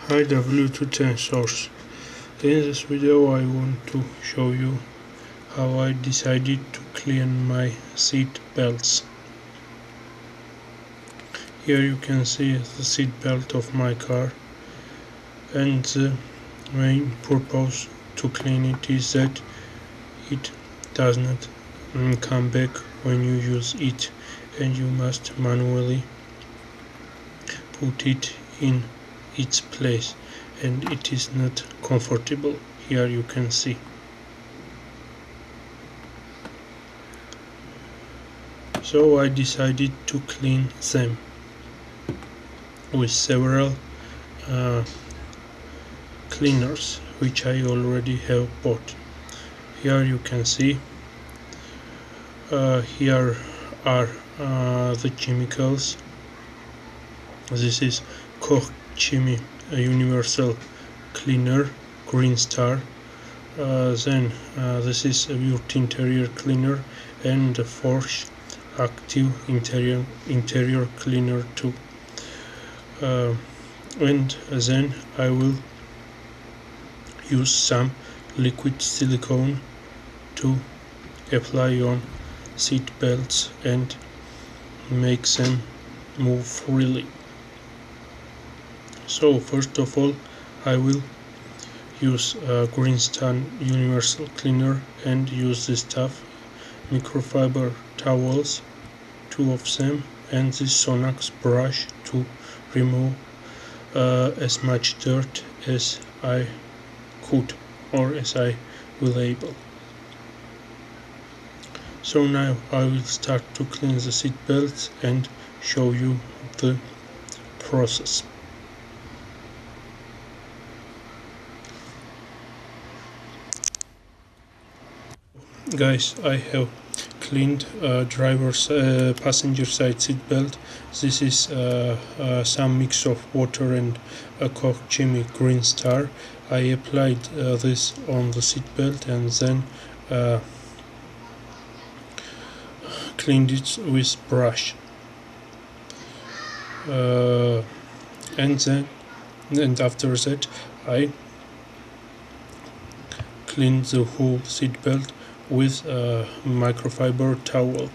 Hi W210 source. In this video I want to show you how I decided to clean my seat belts. Here you can see the seat belt of my car, and the main purpose to clean it is that it does not come back when you use it, and you must manually put it in its place, and it is not comfortable. Here you can see. So I decided to clean them with several cleaners which I already have bought. Here you can see here are the chemicals. This is Koch Chemie Universal Cleaner Green Star. Then this is a W210 interior cleaner and a Force active interior cleaner too. And then I will use some liquid silicone to apply on seat belts and make them move freely. So first of all I will use Green Star Universal Cleaner and use this stuff, microfiber towels, 2 of them, and this Sonax brush to remove as much dirt as I could, or as I will able. So now I will start to clean the seat belts and show you the process. Guys, I have cleaned driver's passenger side seat belt. This is some mix of water and a Koch Chemie Green Star. I applied this on the seat belt and then cleaned it with brush. And after that I cleaned the whole seat belt with a microfiber towel.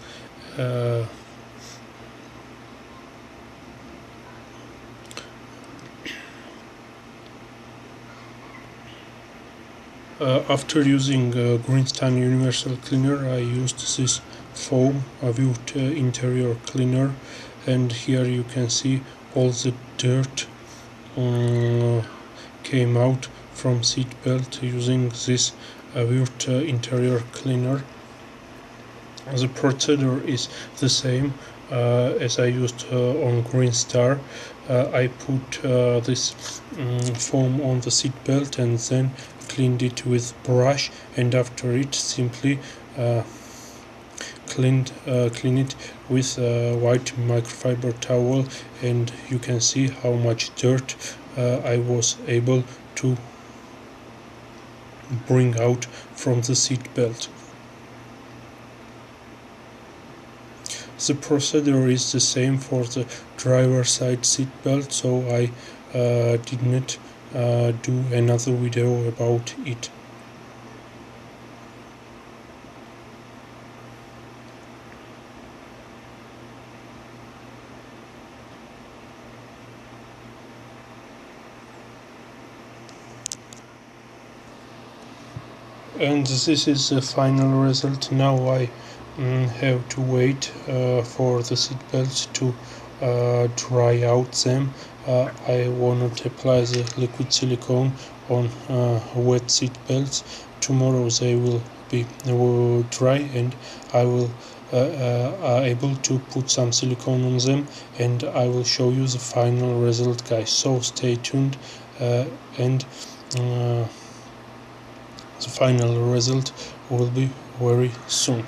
After using Green Star Universal Cleaner, I used this foam W210 interior cleaner, and here you can see all the dirt came out from seat belt using this W210 interior cleaner. The procedure is the same as I used on Green Star. I put this foam on the seat belt and then cleaned it with brush, and after it simply clean it with a white microfiber towel, and you can see how much dirt I was able to bring out from the seat belt. The procedure is the same for the driver's side seat belt, so I did not do another video about it. And this is the final result. Now I have to wait for the seat belts to dry out them. I will not apply the liquid silicone on wet seat belts. Tomorrow they will be dry, and I will able to put some silicone on them, and I will show you the final result, guys. So stay tuned, and the final result will be very soon.